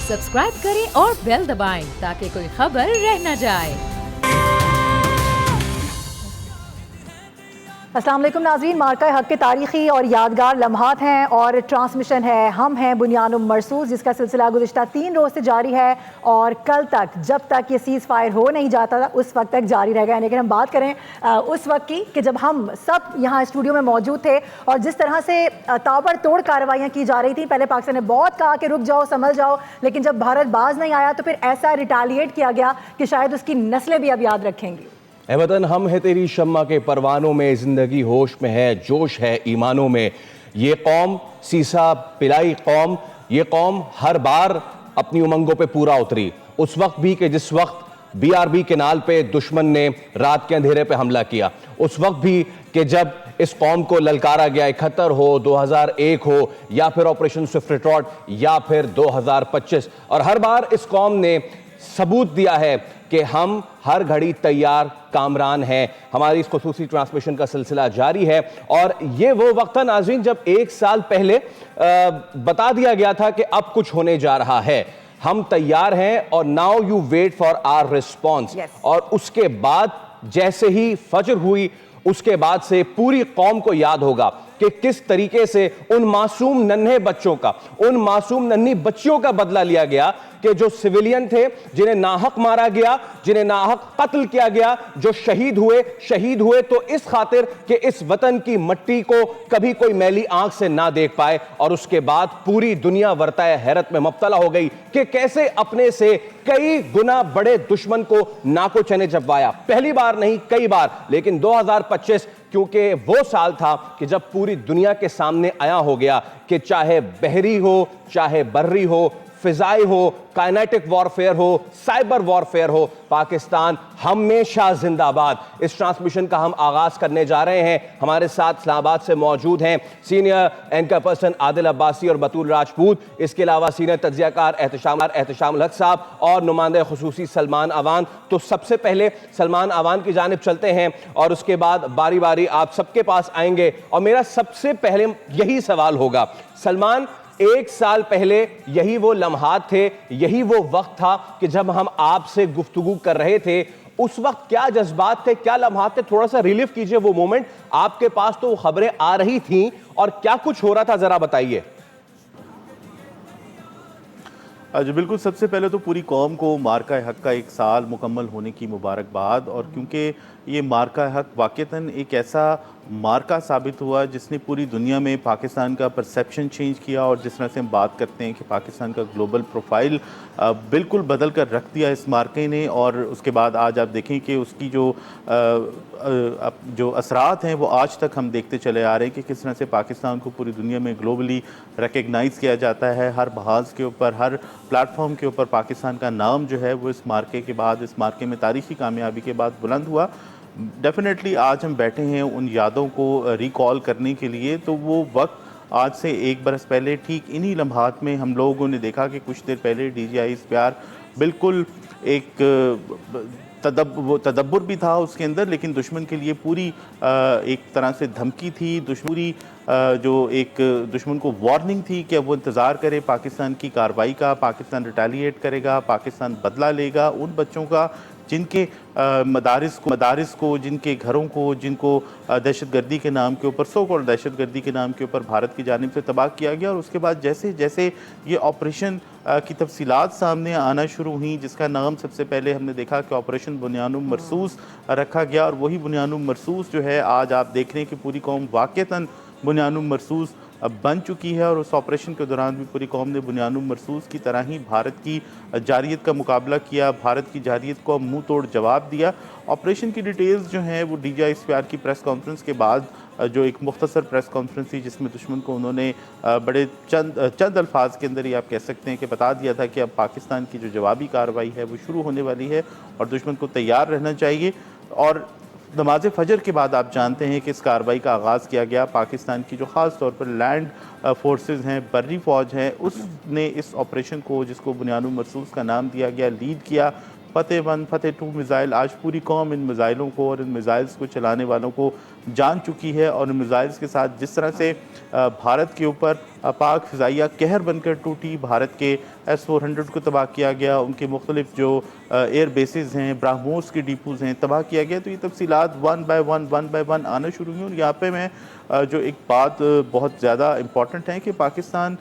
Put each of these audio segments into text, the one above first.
Subscribe करें और bell दबाएं ताकि कोई खबर रह न जाए। अस्सलाम वालेकुम नाज़रीन, मार्का हक के तारीख़ी और यादगार लम्हात हैं और ट्रांसमिशन है हम हैं बुनियानुम मरसूस, जिसका सिलसिला गुज़िश्ता 3 रोज़ से जारी है और कल तक जब तक ये सीज़ फायर हो नहीं जाता था उस वक्त तक जारी रहेगा। लेकिन हम बात करें उस वक्त की कि जब हम सब यहाँ स्टूडियो में मौजूद थे और जिस तरह से ताबड़तोड़ कार्रवाइयाँ की जा रही थी। पहले पाकिस्तान ने बहुत कहा कि रुक जाओ, संभल जाओ, लेकिन जब भारत बाज नहीं आया तो फिर ऐसा रिटालिएट किया गया कि शायद उसकी नस्लें भी अब याद रखेंगी। ए वतन हम है तेरी शम्मा के परवानों में, जिंदगी होश में है, जोश है ईमानों में। ये कौम सीसा पिलाई कौम, ये कौम हर बार अपनी उमंगों पे पूरा उतरी। उस वक्त भी कि जिस वक्त BRB केनाल पे दुश्मन ने रात के अंधेरे पे हमला किया, उस वक्त भी कि जब इस कौम को ललकारा गया 71 हो, 2001 हो, या फिर ऑपरेशन स्विफ्ट रिट्रॉट, या फिर 2025, और हर बार इस कौम ने सबूत दिया है कि हम हर घड़ी तैयार कामरान हैं। हमारी इस खुसूसी ट्रांसमिशन का सिलसिला जारी है और ये वो वक्त था नाज़रीन जब 1 साल पहले बता दिया गया था कि अब कुछ होने जा रहा है, हम तैयार हैं और now you wait for our response. और उसके बाद जैसे ही फजर हुई, उसके बाद से पूरी कौम को याद होगा कि किस तरीके से उन मासूम नन्हे बच्चों का, उन मासूम नन्ही बच्चियों का बदला लिया गया कि जो सिविलियन थे, जिन्हें नाहक मारा गया, जिन्हें नाहक कत्ल किया गया, जो शहीद हुए तो इस खातिर कि इस वतन की मट्टी को कभी कोई मैली आंख से ना देख पाए। और उसके बाद पूरी दुनिया वर्ताए हैरत में मुब्तला हो गई कि कैसे अपने से कई गुना बड़े दुश्मन को नाको चने चबवाया। पहली बार नहीं, कई बार। लेकिन 2025 क्योंकि वो साल था कि जब पूरी दुनिया के सामने आया हो गया कि चाहे बहरी हो, चाहे बर्री हो, फिजाई हो, काइनेटिक वॉरफेयर हो, साइबर वॉरफेयर हो, पाकिस्तान हमेशा जिंदाबाद। इस ट्रांसमिशन का हम आगाज करने जा रहे हैं। हमारे साथ इस्लामाबाद से मौजूद हैं senior anchor person Adil Abbasi और बतूल राजपूत, इसके अलावा सीनियर तज्जियाकार एहतशाम हक साहब और नुमाइंदे खुसूसी सलमान अवान। तो सबसे पहले सलमान अवान की जानिब चलते हैं और उसके बाद बारी बारी आप सबके पास आएंगे। और मेरा सबसे पहले यही सवाल होगा सलमान, 1 साल पहले यही वो लम्हात थे, यही वो वक्त था कि जब हम आपसे गुफ्तगू कर रहे थे। उस वक्त क्या जज्बात थे, क्या लम्हात थे? थोड़ा सा रिलीव कीजिए वो मोमेंट। आपके पास तो वो खबरें आ रही थीं और क्या कुछ हो रहा था, जरा बताइए। जी बिल्कुल, सबसे पहले तो पूरी कौम को मार्का हक का 1 साल मुकम्मल होने की मुबारकबाद। और क्योंकि ये मार्का हक वाक़तन एक ऐसा मार्का साबित हुआ जिसने पूरी दुनिया में पाकिस्तान का परसेप्शन चेंज किया, और जिस तरह से हम बात करते हैं कि पाकिस्तान का ग्लोबल प्रोफाइल बिल्कुल बदल कर रख दिया इस मार्के ने। और उसके बाद आज आप देखें कि उसकी जो असरात हैं वो आज तक हम देखते चले आ रहे हैं कि किस तरह से पाकिस्तान को पूरी दुनिया में ग्लोबली रिकग्नाइज़ किया जाता है। हर बहाज़ के ऊपर, हर प्लेटफॉर्म के ऊपर पाकिस्तान का नाम जो है वो इस मार्के के बाद, इस मार्के में तारीख़ी कामयाबी के बाद बुलंद हुआ। डेफिनेटली आज हम बैठे हैं उन यादों को रिकॉल करने के लिए। तो वो वक्त आज से 1 बरस पहले ठीक इन्हीं लम्हात में हम लोगों ने देखा कि कुछ देर पहले DGI प्यार बिल्कुल एक तदब्बर भी था उसके अंदर, लेकिन दुश्मन के लिए पूरी एक तरह से धमकी थी, जो एक दुश्मन को वार्निंग थी कि वो इंतज़ार करे पाकिस्तान की कार्रवाई का। पाकिस्तान रिटेलिएट करेगा, पाकिस्तान बदला लेगा उन बच्चों का जिनके मदारिस को, जिनके घरों को, जिनको दहशतगर्दी के नाम के ऊपर, सो कॉल्ड दहशतगर्दी के नाम के ऊपर भारत की जानिब से तबाह किया गया। और उसके बाद जैसे जैसे ये ऑपरेशन की तफसीलात सामने आना शुरू हुई, जिसका नाम सबसे पहले हमने देखा कि ऑपरेशन बुनियानुम मरसूस रखा गया। और वही बुनियानुम मरसूस जो है आज आप देख रहे हैं कि पूरी कौम वाक़तन बुनियानुम मरसूस बन चुकी है। और उस ऑपरेशन के दौरान भी पूरी कौम ने बुनियानुम मरसूस की तरह ही भारत की जारियत का मुकाबला किया, भारत की जारियत को मुंह तोड़ जवाब दिया। ऑपरेशन की डिटेल्स जो हैं वो DGI प्यार की प्रेस कॉन्फ्रेंस के बाद जो एक मुख्तसर प्रेस कॉन्फ्रेंस थी, जिसमें दुश्मन को उन्होंने बड़े चंद अल्फाज के अंदर ही आप कह सकते हैं कि बता दिया था कि अब पाकिस्तान की जो जवाबी कार्रवाई है वो शुरू होने वाली है और दुश्मन को तैयार रहना चाहिए। और नमाज फ़जर के बाद आप जानते हैं कि इस कार्रवाई का आगाज़ किया गया। पाकिस्तान की जो ख़ास तौर पर लैंड फोर्सेस हैं, बर्री फ़ौज हैं, उसने इस ऑपरेशन को, जिसको बुनियानुम मरसूस का नाम दिया गया, लीड किया। फतेह 1, फतेह 2 मिज़ाइल, आज पूरी कौम इन मिज़ाइलों को और इन मिज़ाइल्स को चलाने वालों को जान चुकी है और मिसाइल्स के साथ जिस तरह से भारत के ऊपर पाक फ़िज़ाइया कहर बनकर टूटी, भारत के S-400 को तबाह किया गया, उनके मुख्तलिफ जो एयर बेसिस हैं, ब्राह्मोस के डिपोज़ हैं, तबाह किया गया। तो ये तफसीलात वन बाय वन आना शुरू हुई। और यहाँ पे मैं जो एक बात बहुत ज़्यादा इम्पॉर्टेंट है कि पाकिस्तान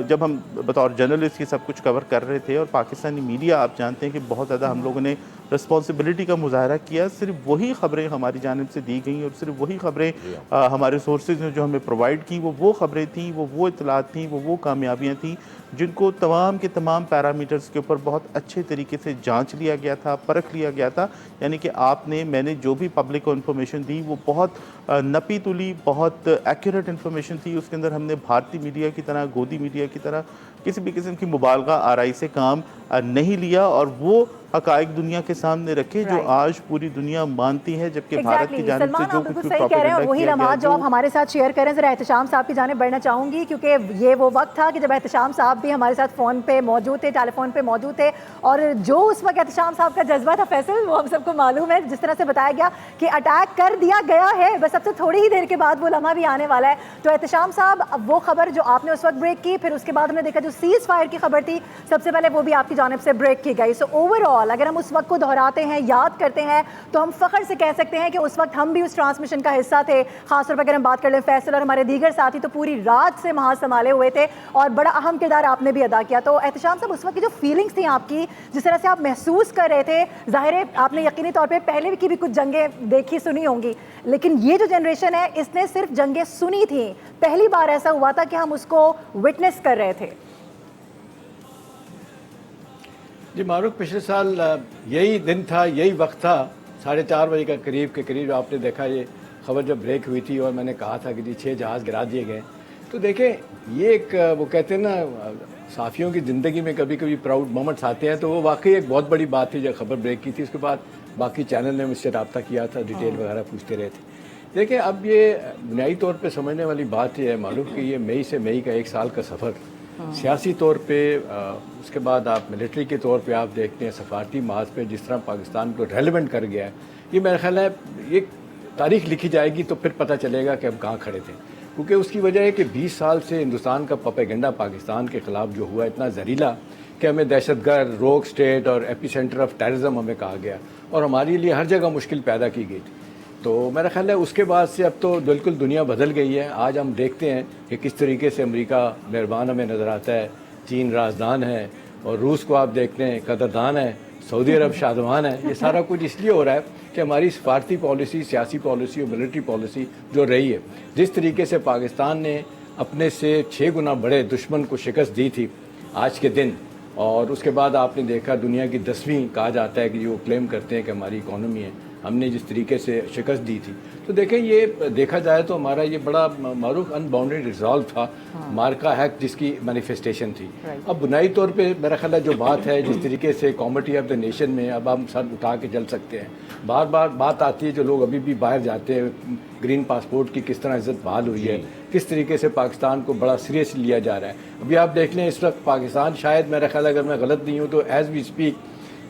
जब हम बतौर जर्नलिस्ट ये सब कुछ कवर कर रहे थे और पाकिस्तानी मीडिया आप जानते हैं कि बहुत ज़्यादा हम लोगों ने रिस्पॉन्सिबिलिटी का मुजाहरा किया, सिर्फ वही ख़बरें हमारी जानिब से दी गई और सिर्फ वही ख़बरें हमारे सोर्सेज ने जो हमें प्रोवाइड की वो ख़बरें थीं, वो इतलात थीं, वो कामयाबियाँ थीं जिनको तमाम के तमाम पैरामीटर्स के ऊपर बहुत अच्छे तरीके से जांच लिया गया था, परख लिया गया था। यानी कि मैंने जो भी पब्लिक को इन्फॉर्मेशन दी वो बहुत नपी तुली, बहुत एक्यूरेट इन्फॉर्मेशन थी। उसके अंदर हमने भारतीय मीडिया की तरह, गोदी मीडिया की तरह किसी भी किस्म की मुबालगा आराई से काम नहीं लिया और वो हकायक दुनिया के सामने रखे जो आज पूरी दुनिया मानती है, जबकि भारत की जानिब से जो कुछ सही कह रहे हैं। वही लम्हात जो आप हमारे साथ शेयर करें, ज़रा एहतशाम साहब की जानिब बढ़ना चाहूँगी, क्योंकि ये वो वक्त था कि जब एहतशाम साहब भी हमारे साथ फ़ोन पे मौजूद थे, टेलीफोन पे मौजूद थे, और जो उस वक्त एहतशाम साहब का जज्बा था फैसल, वो हम सबको मालूम है। जिस तरह से बताया गया कि अटैक कर दिया गया है, बस अब से थोड़ी ही देर के बाद वो लम्हा भी आने वाला है। तो एहतशाम साहब, वो खबर जो आपने उस वक्त ब्रेक की, फिर उसके बाद हमने देखा जो सीज़ फायर की खबर थी, सबसे पहले वो भी आपकी जानिब से ब्रेक की गई। सो ओवरऑल अगर हम उस वक्त दोहराते हैं, याद करते हैं, तो हम फ़ख्र से कह सकते हैं कि उस वक्त हम भी उस ट्रांसमिशन का हिस्सा थे। खासतौर पर अगर हम बात कर लें फैसल और हमारे दीगर साथी, तो पूरी रात से वहाँ संभाले हुए थे और बड़ा अहम किरदार आपने भी अदा किया। तो एहतशाम साहब, उस वक्त की जो फीलिंग्स थी आपकी, जिस तरह से आप महसूस कर रहे थे, ज़ाहिर है आपने यकीनी तौर पर पहले की भी कुछ जंगें देखी सुनी होंगी, लेकिन ये जो जनरेशन है इसने सिर्फ जंगें सुनी थी, पहली बार ऐसा हुआ था कि हम उसको विटनेस कर रहे थे। जी मारूफ, पिछले साल यही दिन था, यही वक्त था, 4:30 बजे का करीब के करीब आपने देखा ये खबर जब ब्रेक हुई थी और मैंने कहा था कि जी 6 जहाज़ गिरा दिए गए। तो देखें, ये एक वो कहते हैं ना, साफ़ियों की ज़िंदगी में कभी कभी प्राउड मोमेंट्स आते हैं, तो वो वाकई एक बहुत बड़ी बात थी जब खबर ब्रेक की थी। उसके बाद बाकी चैनल ने मुझसे रब्ता किया था, डिटेल वगैरह पूछते रहे थे। देखिए, अब ये बुनियादी तौर पर समझने वाली बात यह है मालूम कि ये मई से मई का 1 साल का सफ़र सियासी तौर पे, उसके बाद आप मिलिट्री के तौर पे आप देखते हैं, सफारती माज पे जिस तरह पाकिस्तान को रेलेवेंट कर गया है, ये मेरा ख्याल है ये तारीख लिखी जाएगी तो फिर पता चलेगा कि हम कहाँ खड़े थे। क्योंकि उसकी वजह है कि 20 साल से हिंदुस्तान का प्रोपेगेंडा पाकिस्तान के ख़िलाफ़ जो हुआ इतना जहरीला कि हमें दहशतगर्द, रोग स्टेट और एपिसेंटर ऑफ टेररिज्म हमें कहा गया और हमारे लिए हर जगह मुश्किल पैदा की गई थी। तो मेरा ख्याल है उसके बाद से अब तो बिल्कुल दुनिया बदल गई है। आज हम देखते हैं कि किस तरीके से अमेरिका मेहरबान हमें नज़र आता है, चीन राजदान है और रूस को आप देखते हैं कदरदान है, सऊदी अरब शादवान है। ये सारा कुछ इसलिए हो रहा है कि हमारी सफारती पॉलिसी, सियासी पॉलिसी और मिलिट्री पॉलिसी जो रही है, जिस तरीके से पाकिस्तान ने अपने से 6 गुना बड़े दुश्मन को शिकस्त दी थी आज के दिन, और उसके बाद आपने देखा दुनिया की 10वीं कहा जाता है कि जो क्लेम करते हैं कि हमारी इकॉनमी है, हमने जिस तरीके से शिकस्त दी थी। तो देखें, ये देखा जाए तो हमारा ये बड़ा मारूफ अनबाउंडेड रिजॉल्व था, मार्का हैक जिसकी मैनिफेस्टेशन थी। अब बुनियादी तौर पे मेरा ख्याल है जो बात है, जिस तरीके से कॉमिटी ऑफ द नेशन में अब हम सर उठा के चल सकते हैं। बार बार बात आती है जो लोग अभी भी बाहर जाते हैं, ग्रीन पासपोर्ट की किस तरह इज्जत बहाल हुई है, किस तरीके से पाकिस्तान को बड़ा सीरियस लिया जा रहा है। अभी आप देख लें, इस वक्त पाकिस्तान शायद मेरा ख्याल अगर मैं गलत नहीं हूँ तो एज़ वी स्पीक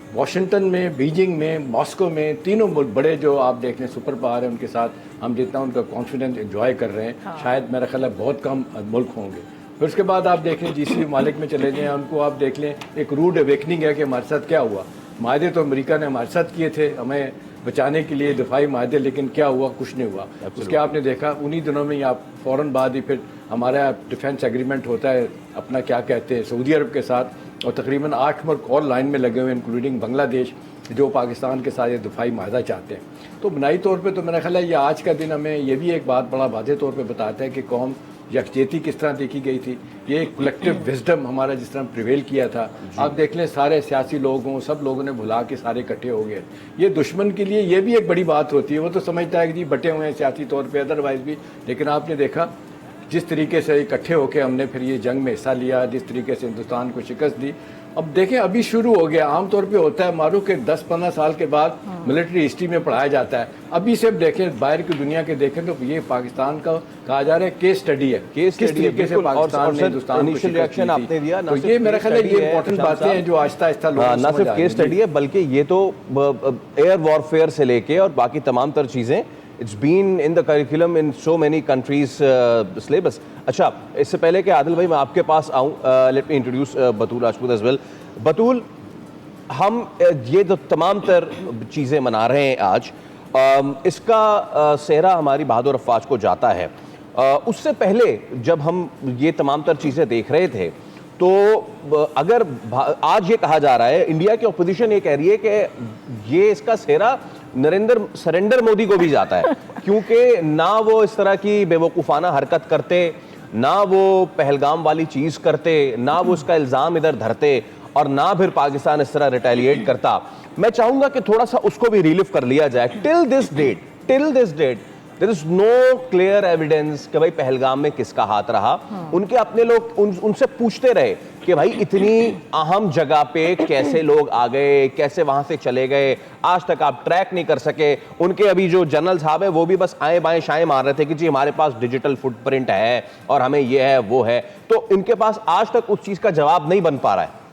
वाशिंगटन में, बीजिंग में, मॉस्को में, तीनों मुल्क बड़े जो आप देख लें सुपर पावर है, उनके साथ हम जितना उनका कॉन्फिडेंस एंजॉय कर रहे हैं, शायद मेरा ख्याल है बहुत कम मुल्क होंगे। फिर उसके बाद आप देख लें जीसीसी ममालिक में चले जाएँ, उनको आप देख लें, एक रूड अवेकनिंग है कि हमारे साथ क्या हुआ। माहदे तो अमेरिका ने हमारे साथ किए थे हमें बचाने के लिए, दिफाई माहदे, लेकिन क्या हुआ, कुछ नहीं हुआ। उसके आपने देखा उन्हीं दिनों में ही आप फ़ौरन बाद ही फिर हमारा डिफेंस एग्रीमेंट होता है अपना, क्या कहते हैं, सऊदी अरब के साथ, और तकरीबन 8 मुल्क और लाइन में लगे हुए इंक्लूडिंग बांग्लादेश, जो पाकिस्तान के साथ ये दिफाई माहदा चाहते हैं। तो बुनियादी तौर पे तो मेरा ख्याल है ये आज का दिन हमें ये भी एक बात बड़ा वाज़ेह तौर पे बताता है कि कौम यकजहती किस तरह देखी गई थी, ये एक कलेक्टिव विजडम हमारा जिस तरह प्रिवेल किया था। आप देख लें, सारे सियासी लोगों, सब लोगों ने भुला के सारे इकट्ठे हो गए। ये दुश्मन के लिए ये भी एक बड़ी बात होती है, वो तो समझता है कि जी बटे हुए हैं सियासी तौर पर, अदरवाइज भी, लेकिन आपने देखा जिस तरीके से इकट्ठे होकर हमने फिर ये जंग में हिस्सा लिया, जिस तरीके से हिंदुस्तान को शिकस्त दी। अब देखें, अभी शुरू हो गया, आमतौर पे होता है मारूफ के 10-15 साल के बाद मिलिट्री हिस्ट्री में पढ़ाया जाता है। अभी से देखें, बाहर की दुनिया के देखें तो ये पाकिस्तान का कहा जा रहा है केस स्टडी है, किस तरीके से पाकिस्तान ने हिंदुस्तान को रिएक्शन आपने दिया। तो ये मेरा ख्याल है ये इंपॉर्टेंट बातें हैं जो आहिस्ता आहिस्ता लोग ना सिर्फ केस स्टडी है बल्कि ये तो एयर वॉरफेयर से लेके और बाकी तमाम तर चीजें it's been in the curriculum in so many countries syllabus. अच्छा, इससे पहले कि आदिल भाई मैं आपके पास आऊँ, लेट मी इंट्रोड्यूस बतूल राजपूत एज वेल। बतूल, हम ये जो तमाम तर चीज़ें मना रहे हैं आज, इसका सेहरा हमारी बहादुर अफवाज को जाता है। उससे पहले जब हम ये तमाम तर चीज़ें देख रहे थे तो अगर आज ये कहा जा रहा है, इंडिया की अपोजिशन ये कह रही है कि ये इसका सेहरा सरेंडर मोदी को भी जाता है, क्योंकि ना वो इस तरह की बेवकूफ़ाना हरकत करते, ना वो पहलगाम वाली चीज़ करते, ना वो उसका इल्ज़ाम इधर धरते, और ना फिर पाकिस्तान इस तरह रिटेलिएट करता। मैं चाहूँगा कि थोड़ा सा उसको भी रिलीव कर लिया जाए। Till this date there is no clear evidence कि भाई पहलगाम में किसका हाथ रहा। उनके अपने लोग उनसे पूछते रहे कि भाई इतनी अहम जगह पे कैसे लोग आ गए, कैसे वहां से चले गए, आज तक आप ट्रैक नहीं कर सके। उनके अभी जो जनरल साहब है वो भी बस आए बाएं शाएं मार रहे थे कि जी हमारे पास डिजिटल फुटप्रिंट है और हमें ये है वो है, तो इनके पास आज तक उस चीज का जवाब नहीं बन पा रहा है।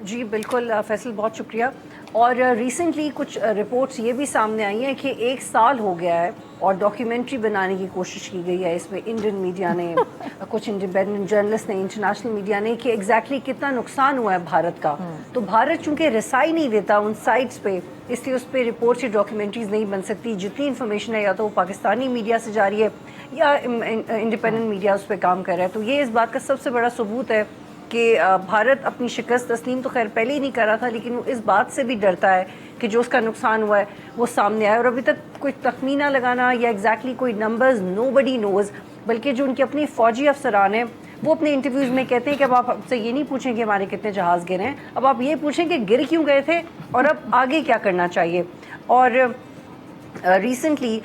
जी बिल्कुल फैसल, बहुत शुक्रिया। और रिसेंटली कुछ रिपोर्ट्स ये भी सामने आई हैं कि 1 साल हो गया है और डॉक्यूमेंट्री बनाने की कोशिश की गई है इसमें, इंडियन मीडिया ने, कुछ इंडिपेंडेंट जर्नलिस्ट ने, इंटरनेशनल मीडिया ने, कि एग्जैक्टली कितना नुकसान हुआ है भारत का। तो भारत चूंकि रसाई नहीं देता उन साइट्स पे, इसलिए उस पर रिपोर्ट्स या डॉक्यूमेंट्रीज नहीं बन सकती। जितनी इन्फॉर्मेशन है या तो वो पाकिस्तानी मीडिया से जा रही है या इंडिपेंडेंट मीडिया उस पर काम कर रहा है। तो ये इस बात का सबसे बड़ा सबूत है कि भारत अपनी शिकस्त तस्लीम तो खैर पहले ही नहीं कर रहा था, लेकिन वो इस बात से भी डरता है कि जो उसका नुकसान हुआ है वो सामने आए। और अभी तक कोई तखमीना लगाना या एग्जैक्टली कोई नंबर्स नोबडी नोज़, बल्कि जो उनके अपने फ़ौजी अफसरान हैं वो अपने इंटरव्यूज़ में कहते हैं कि अब आप आपसे ये नहीं पूछें कि हमारे कितने जहाज़ गिरे हैं, अब आप ये पूछें कि गिर क्यों गए थे और अब आगे क्या करना चाहिए। और रिसेंटली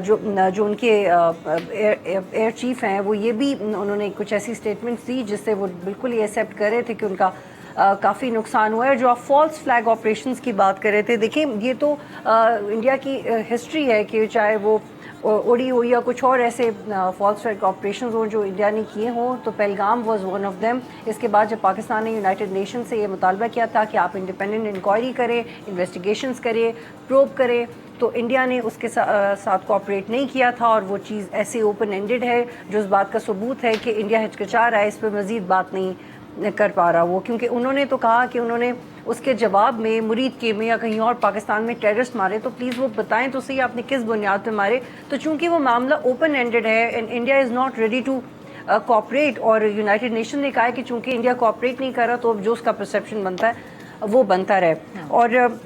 जो उनके एयर चीफ हैं वो ये भी उन्होंने कुछ ऐसी स्टेटमेंट्स दी जिससे वो बिल्कुल ये एक्सेप्ट कर रहे थे कि उनका काफ़ी नुकसान हुआ है। जो आप फॉल्स फ्लैग ऑपरेशंस की बात कर रहे थे, देखिए ये तो इंडिया की हिस्ट्री है कि चाहे वो उड़ी हो या कुछ और ऐसे फॉल्स फ्लैग ऑपरेशन हों जो इंडिया ने किए हों, तो Pahalgam was one of them. इसके बाद जब पाकिस्तान ने यूनाइटेड नेशन से ये मुतालबा किया था कि आप इंडिपेंडेंट इंक्वायरी करें, इन्वेस्टिगेशंस करें, प्रोब करें, तो इंडिया ने उसके साथ कोऑपरेट नहीं किया था। और वो चीज़ ऐसे ओपन एंडेड है जो इस बात का सबूत है कि इंडिया हिचकिचा रहा है, इस पर मज़ीद बात नहीं कर पा रहा वो, क्योंकि उन्होंने तो कहा कि उन्होंने उसके जवाब में मुरीद के में या कहीं और पाकिस्तान में टेररिस्ट मारे, तो प्लीज़ वो बताएं तो सही आपने किस बुनियाद पे मारे। तो चूंकि वो मामला ओपन एंडेड है and India is not ready to cooperate, और यूनाइटेड नेशन ने कहा है कि चूंकि इंडिया कोऑपरेट नहीं कर रहा तो अब जो उसका परसेप्शन बनता है वो बनता रहे। और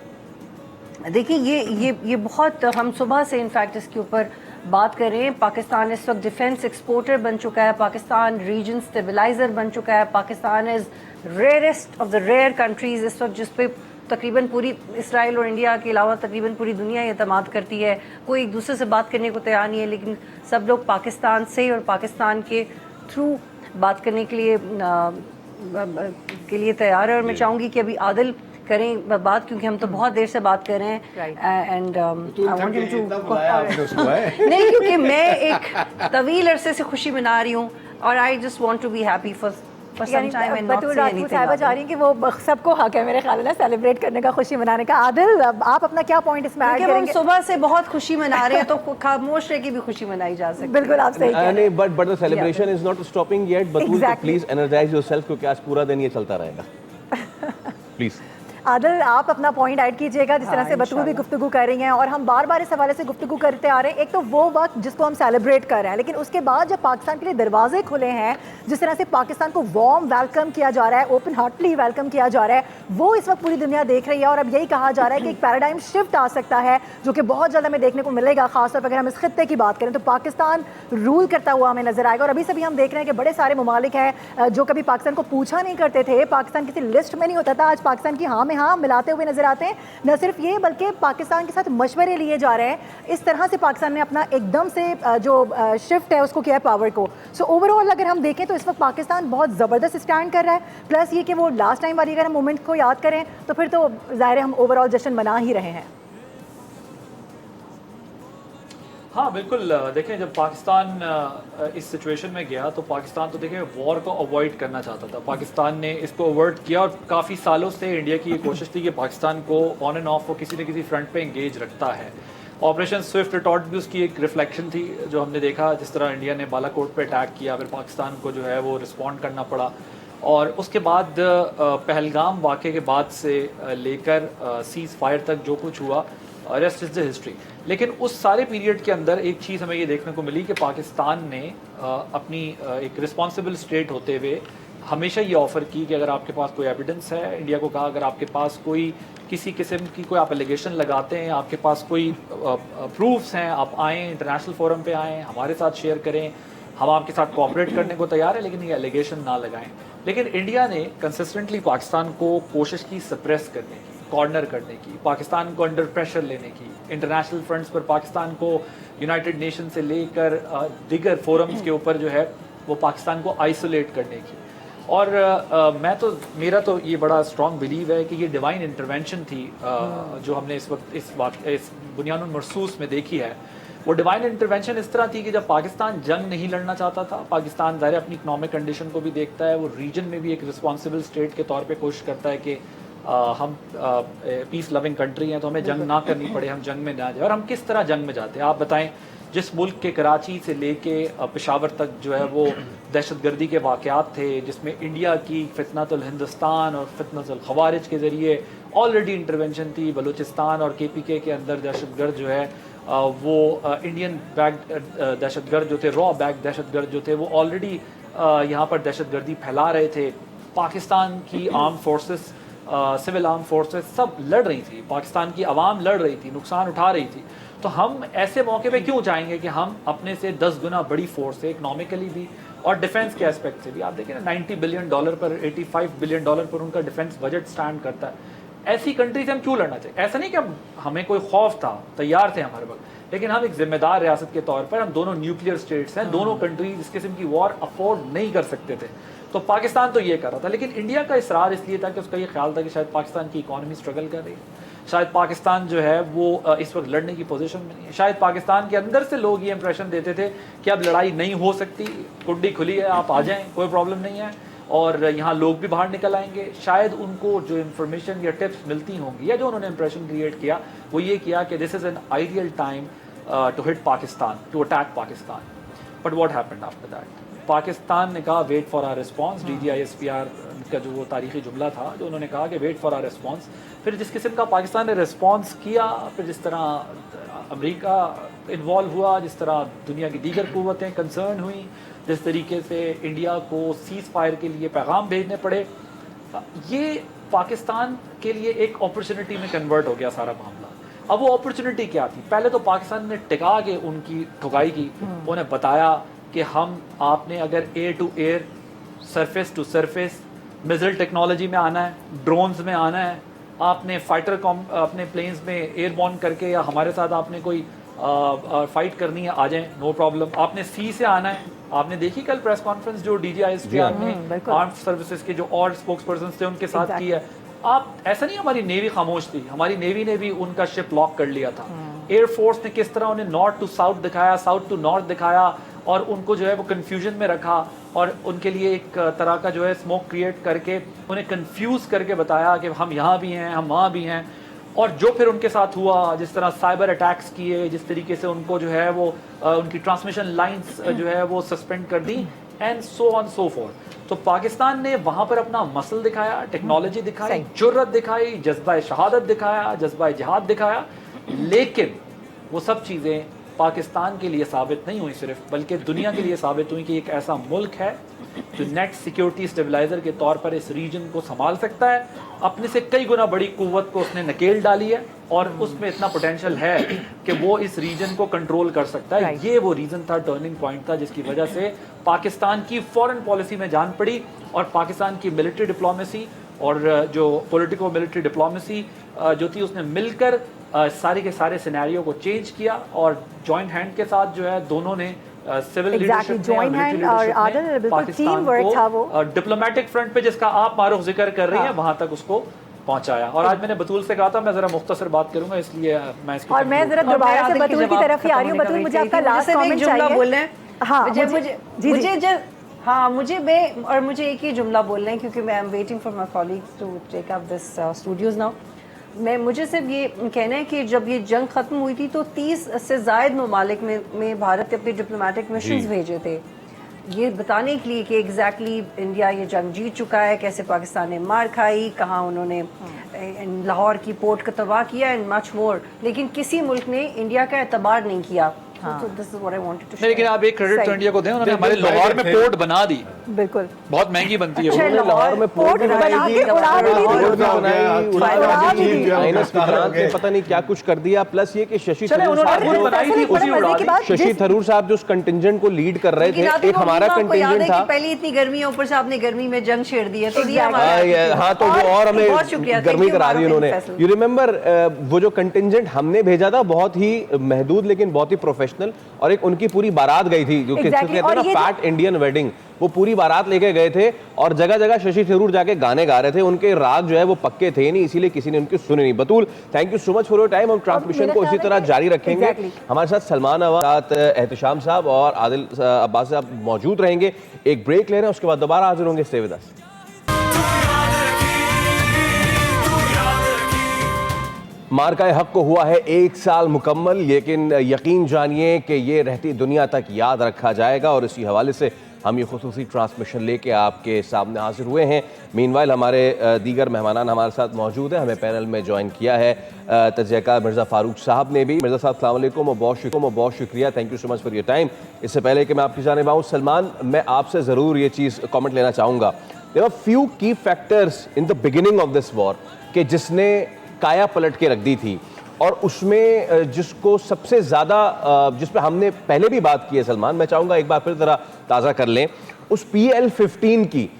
देखिए ये बहुत, हम सुबह से इनफैक्ट इसके ऊपर बात कर रहे हैं। पाकिस्तान इस वक्त डिफेंस एक्सपोर्टर बन चुका है, पाकिस्तान रीजन स्टेबलाइजर बन चुका है, Pakistan is rarest of the rare countries इस वक्त, जिस पे तकरीबन पूरी इसराइल और इंडिया के अलावा तकरीबन पूरी दुनिया एतमाद करती है। कोई एक दूसरे से बात करने को तैयार नहीं है, लेकिन सब लोग पाकिस्तान से और पाकिस्तान के थ्रू बात करने के लिए तैयार है। और मैं चाहूँगी कि अभी आदिल करें बात, क्योंकि हम तो बहुत देर से बात कर रहे हैं एंड नहीं, क्योंकि मैं एक तवील अरसे से खुशी मना रही हूँ और I just want to be happy for some time and not say anything. Sahiba चाह रही हैं कि वो सबको हक है मेरे ख्याल में सेलिब्रेट करने का, खुशी मनाने का। आदिल, आप अपना क्या पॉइंट इसमें ऐड करेंगे? हम सुबह से बहुत खुशी मना रहे हैं तो खामोश रह के भी खुशी मनाई जा सकती है। बिल्कुल आप सही कह रहे हैं। But the celebration is not stopping yet. Batool, please energise yourself, क्योंकि आज पूरा दिन ये चलता रहेगा। प्लीज आदिल, आप अपना पॉइंट ऐड कीजिएगा। जिस तरह से बतूल भी गुफ्तगू कर रही हैं और हम बार बार इस हवाले से गुफ्तगू करते आ रहे हैं, एक तो वो वक्त जिसको हम सेलिब्रेट कर रहे हैं, लेकिन उसके बाद जब पाकिस्तान के लिए दरवाजे खुले हैं, जिस तरह से पाकिस्तान को वार्म वेलकम किया जा रहा है, ओपन हार्टली वेलकम किया जा रहा है, वो इस वक्त पूरी दुनिया देख रही है। और अब यही कहा जा रहा है कि एक पैराडाइम शिफ्ट आ सकता है जो कि बहुत जल्द हमें देखने को मिलेगा। खासतौर पर अगर हम इस खित्ते की बात करें तो पाकिस्तान रूल करता हुआ हमें नजर आएगा। और अभी सभी हम देख रहे हैं कि बड़े सारे ममालिक हैं जो कभी पाकिस्तान को पूछा नहीं करते थे, पाकिस्तान किसी लिस्ट में नहीं होता था, आज पाकिस्तान की हाँ में हाँ मिलाते हुए नजर आते हैं। न सिर्फ ये, बल्कि पाकिस्तान के साथ मशवरे लिए जा रहे हैं। इस तरह से पाकिस्तान ने अपना एकदम से जो शिफ्ट है उसको किया है पावर को। सो ओवरऑल अगर हम देखें तो इस वक्त पाकिस्तान बहुत ज़बरदस्त स्टैंड कर रहा है। प्लस ये कि वो लास्ट टाइम वाली अगर हम मोमेंट को याद करें तो फिर तो ज़ाहिर है हम ओवरऑल जश्न मना ही रहे हैं। हाँ बिल्कुल, देखें जब पाकिस्तान इस सिचुएशन में गया तो पाकिस्तान तो देखें वॉर को अवॉइड करना चाहता था। पाकिस्तान ने इसको अवॉइड किया और काफ़ी सालों से इंडिया की ये कोशिश थी कि पाकिस्तान को ऑन एंड ऑफ वो किसी न किसी फ्रंट पे एंगेज रखता है। ऑपरेशन स्विफ्ट रिटॉर्ट भी उसकी एक रिफ्लेक्शन थी, जो हमने देखा जिस तरह इंडिया ने बालाकोट पे अटैक किया, फिर पाकिस्तान को जो है वो रिस्पॉन्ड करना पड़ा। और उसके बाद पहलगाम वाक़े के बाद से लेकर सीज़ फायर तक जो कुछ हुआ, रेस्ट इज़ द हिस्ट्री। लेकिन उस सारे पीरियड के अंदर एक चीज़ हमें ये देखने को मिली कि पाकिस्तान ने अपनी एक रिस्पॉन्सिबल स्टेट होते हुए हमेशा ये ऑफ़र की कि अगर आपके पास कोई एविडेंस है, इंडिया को कहा अगर आपके पास कोई किसी किस्म की कोई आप एलिगेशन लगाते हैं, आपके पास कोई प्रूफ्स हैं, आप आएँ इंटरनेशनल फोरम पे आएँ, हमारे साथ शेयर करें, हम आपके साथ कोऑपरेट करने को तैयार है, लेकिन ये एलिगेशन ना लगाएं। लेकिन इंडिया ने कंसिस्टेंटली पाकिस्तान को कोशिश की सप्रेस करने की, कॉर्नर करने की, पाकिस्तान को अंडर प्रेशर लेने की, इंटरनेशनल फ्रंट्स पर पाकिस्तान को यूनाइटेड नेशन से लेकर दीगर फोरम्स के ऊपर जो है वो पाकिस्तान को आइसोलेट करने की। और मेरा तो ये बड़ा स्ट्रॉन्ग बिलीव है कि ये डिवाइन इंटरवेंशन थी जो हमने इस वक्त इस बुनियानुल मरसूस में देखी है। वो डिवाइन इंटरवेंशन इस तरह थी कि जब पाकिस्तान जंग नहीं लड़ना चाहता था, पाकिस्तान ज़ाहिर अपनी इकनॉमिक कंडीशन को भी देखता है, वो रीजन में भी एक रिस्पॉन्सिबल स्टेट के तौर पे कोशिश करता है कि हम पीस लविंग कंट्री हैं तो हमें जंग ना करनी पड़े, हम जंग में ना जाए। और हम किस तरह जंग में जाते हैं आप बताएं। जिस मुल्क के कराची से लेके पेशावर तक जो है वो दहशतगर्दी के वाक़यात थे, जिसमें इंडिया की फितनतुल हिंदुस्तान और फितनतुल खवारिज के ज़रिए ऑलरेडी इंटरवेंशन थी। बलूचिस्तान और KPK के अंदर दहशतगर्द जो है वो इंडियन बैग दहशतगर्द जो थे, रॉ बैग दहशतगर्द जो थे, वो ऑलरेडी यहाँ पर दहशतगर्दी फैला रहे थे। पाकिस्तान की arm forces, civil arm forces सब लड़ रही थी, पाकिस्तान की आवाम लड़ रही थी, नुकसान उठा रही थी। तो हम ऐसे मौके पे क्यों चाहेंगे कि हम अपने से 10 गुना बड़ी फोर्स से, इकनॉमिकली भी और डिफेंस के एस्पेक्ट से भी, आप देखें ना $90 बिलियन पर, $85 बिलियन पर उनका डिफेंस बजट स्टैंड करता है। ऐसी कंट्री से हम क्यों लड़ना चाहिए? ऐसा नहीं कि हमें कोई खौफ था, तैयार थे हम हर वक्त, लेकिन हम एक जिम्मेदार रियासत के तौर पर, हम दोनों न्यूक्लियर स्टेट्स हैं, दोनों कंट्रीज इस किस्म की वॉर अफोर्ड नहीं कर सकते थे। तो पाकिस्तान तो ये कर रहा था, लेकिन इंडिया का इसरार इसलिए था कि उसका ये ख्याल था कि शायद पाकिस्तान की इकॉनमी स्ट्रगल कर रही है, शायद पाकिस्तान जो है वो इस वक्त लड़ने की पोजीशन में नहीं है, शायद पाकिस्तान के अंदर से लोग ये इंप्रेशन देते थे कि अब लड़ाई नहीं हो सकती, कुंडी खुली है, आप आ जाएं, कोई प्रॉब्लम नहीं है, और यहाँ लोग भी बाहर निकल आएंगे। शायद उनको जो इन्फॉर्मेशन या टिप्स मिलती होंगी, या जो उन्होंने इंप्रेशन क्रिएट किया वो ये किया कि this is an ideal time to hit Pakistan, to attack Pakistan. But what happened after that? Pakistan ने कहा wait for our response. DGISPR का जो वो तारीखी जुमला था जो उन्होंने कहा कि वेट फॉर आवर रिस्पॉन्स। फिर जिस किस्म का पाकिस्तान ने रिस्पॉन्स किया, फिर जिस तरह अमेरिका इन्वॉल्व हुआ, जिस तरह दुनिया की दीगर कुव्वतें कंसर्न हुई, जिस तरीके से इंडिया को सीज़ फायर के लिए पैगाम भेजने पड़े, ये पाकिस्तान के लिए एक अपॉर्चुनिटी में कन्वर्ट हो गया सारा मामला। अब वो अपॉर्चुनिटी क्या थी? पहले तो पाकिस्तान ने टिका के उनकी ठुकाई की, उन्हें बताया कि हम आपने अगर air to air, surface to surface, missile technology में आना है, ड्रोन्स में आना है, आपने फाइटर अपने प्लेन्स में एयरबॉर्न करके या हमारे साथ आपने कोई फाइट करनी है, आ जाएं, नो प्रॉब्लम। आपने सी से आना है, आपने देखी कल प्रेस कॉन्फ्रेंस जो DGISPR ने आर्म्ड सर्विसेज के जो और स्पोक्स पर्सन थे उनके साथ की है। आप ऐसा नहीं, हमारी नेवी खामोश थी, हमारी नेवी ने भी उनका शिप लॉक कर लिया था। एयरफोर्स ने किस तरह उन्हें नॉर्थ टू साउथ दिखाया, साउथ टू नॉर्थ दिखाया, और उनको जो है वो कन्फ्यूजन में रखा, और उनके लिए एक तरह का जो है स्मोक क्रिएट करके उन्हें कंफ्यूज करके बताया कि हम यहाँ भी हैं, हम वहाँ भी हैं। और जो फिर उनके साथ हुआ, जिस तरह साइबर अटैक्स किए, जिस तरीके से उनको जो है वो उनकी ट्रांसमिशन लाइंस जो है वो सस्पेंड कर दी, and so on so forth. तो पाकिस्तान ने वहाँ पर अपना मसल दिखाया, टेक्नोलॉजी दिखाई, जुर्रत दिखाई, जज्बा शहादत दिखाया, जज्बा जिहाद दिखाया। लेकिन वो सब चीज़ें पाकिस्तान के लिए साबित नहीं हुई सिर्फ, बल्कि दुनिया के लिए साबित हुई कि एक ऐसा मुल्क है जो नेट सिक्योरिटी स्टेबलाइजर के तौर पर इस रीजन को संभाल सकता है। अपने से कई गुना बड़ी कुव्वत को उसने नकेल डाली है, और उसमें इतना पोटेंशियल है कि वो इस रीजन को कंट्रोल कर सकता है। ये वो रीजन था, टर्निंग पॉइंट था, जिसकी वजह से पाकिस्तान की फॉरेन पॉलिसी में जान पड़ी, और पाकिस्तान की मिलिट्री डिप्लोमेसी और जो पॉलिटिको मिलिट्री डिप्लोमेसी जो थी, उसने मिलकर सारे के सारे सिनेरियो को चेंज किया, और जॉइंट हैंड के साथ जो है दोनों ने सिविल लीडरशिप जॉइंट हैंड और आदर बिल्कुल टीम वर्क था वो, डिप्लोमेटिक फ्रंट पे जिसका आप मारूफ जिक्र कर रही हैं, वहां तक उसको पहुंचाया। और आज मैंने बतूल से कहा था मैं ज़रा मुख्तसर बात करूंगा, इसलिए मैं इसको और मैं जरा दोबारा से आदिल की बतूल की जवाब तरफ ही आ रही हूँ। बतूल, मुझे आपका लास्ट कमेंट जुमला बोलना चाहिए। है। हाँ, मुझे एक ही जुमला बोलना है क्योंकि मैं I am waiting for my colleagues to take up this studios now. मुझे सिर्फ ये कहना है कि जब ये जंग ख़त्म हुई थी तो 30 से ज़ायद ममालिक में भारत अपने डिप्लोमेटिक मिशंस भेजे थे, ये बताने के लिए कि एग्जैक्टली इंडिया ये जंग जीत चुका है, कैसे पाकिस्तान ने मार खाई, कहाँ उन्होंने लाहौर की पोर्ट का तबाह किया एंड मच मोर। लेकिन किसी मुल्क ने इंडिया का एतबार नहीं किया। This is what I wanted to share. लेकिन आप एक क्रेडिट तो इंडिया को दें, उन्होंने हमारे लाहौर में पोर्ट बना दी, बिल्कुल बहुत महंगी बनती है वो। अच्छा, लाहौर में पोर्ट बना के उड़ा भी दी। माइनस विक्रांत ने पता नहीं क्या कुछ कर दिया। प्लस ये कि शशि चले, थरूर उन्होंने साहब खुद जो- बनाई थी, उसी उड़ा दी। शशि थरूर साहब जो उस कंटिंजेंट को लीड कर रहे थे, एक हमारा कंटिंजेंट था। पहले इतनी गर्मी है, ऊपर से आपने गर्मी में जंग छेड़ दी है तो ये हाँ, तो वो और हमें बहुत शुक्रिया, गर्मी करा दी उन्होंने। यू रिमेम्बर वो जो कंटिंजेंट हमने भेजा था बहुत ही महदूद लेकिन बहुत ही प्रोफेशनल, और एक उनकी पूरी बारात गई थी जो कि कहते हैं ना फैट इंडियन वेडिंग, वो पूरी बारात लेके गए थे और जगह जगह शशि थरूर जाके गाने गा रहे थे। उनके राग जो है वो पक्के थे नहीं, इसीलिए किसी ने उनकी सुनी नहीं। Batool, thank you so much for your time. हम ट्रांसमिशन को इसी तरह जारी रखेंगे। हमारे साथ सलमान अवाद, एहतशाम साहब और आदिल अब्बास साहब मौजूद रहेंगे। एक ब्रेक ले रहे हैं, उसके बाद दोबारा हाजिर होंगे। Stay with us. मार्का हक को हुआ है 1 साल मुकम्मल, लेकिन यकीन जानिए कि ये रहती दुनिया तक याद रखा जाएगा। और इसी हवाले से हम ये खुसूसी ट्रांसमिशन लेके आपके सामने हाजिर हुए हैं। मीनवाइल हमारे दीगर मेहमान हमारे साथ मौजूद हैं। हमें पैनल में ज्वाइन किया है तजज़ियाकार मिर्ज़ा फ़ारूक साहब ने भी। मिर्ज़ा साहब अस्सलाम वालेकुम और बहुत शुक्रिया, thank you so much for your time. इससे पहले कि मैं आपकी जानिब आऊँ, सलमान, मैं आपसे ज़रूर ये चीज़ कॉमेंट लेना चाहूँगा। देयर आर फ्यू की factors in the beginning of this war कि जिसने काया पलट के रख दी थी, और उसमें जिसको सबसे ज़्यादा जिस पे हमने पहले भी बात की है सलमान, मैं चाहूँगा एक बार फिर ज़रा ताज़ा कर लें उस PL-15 की,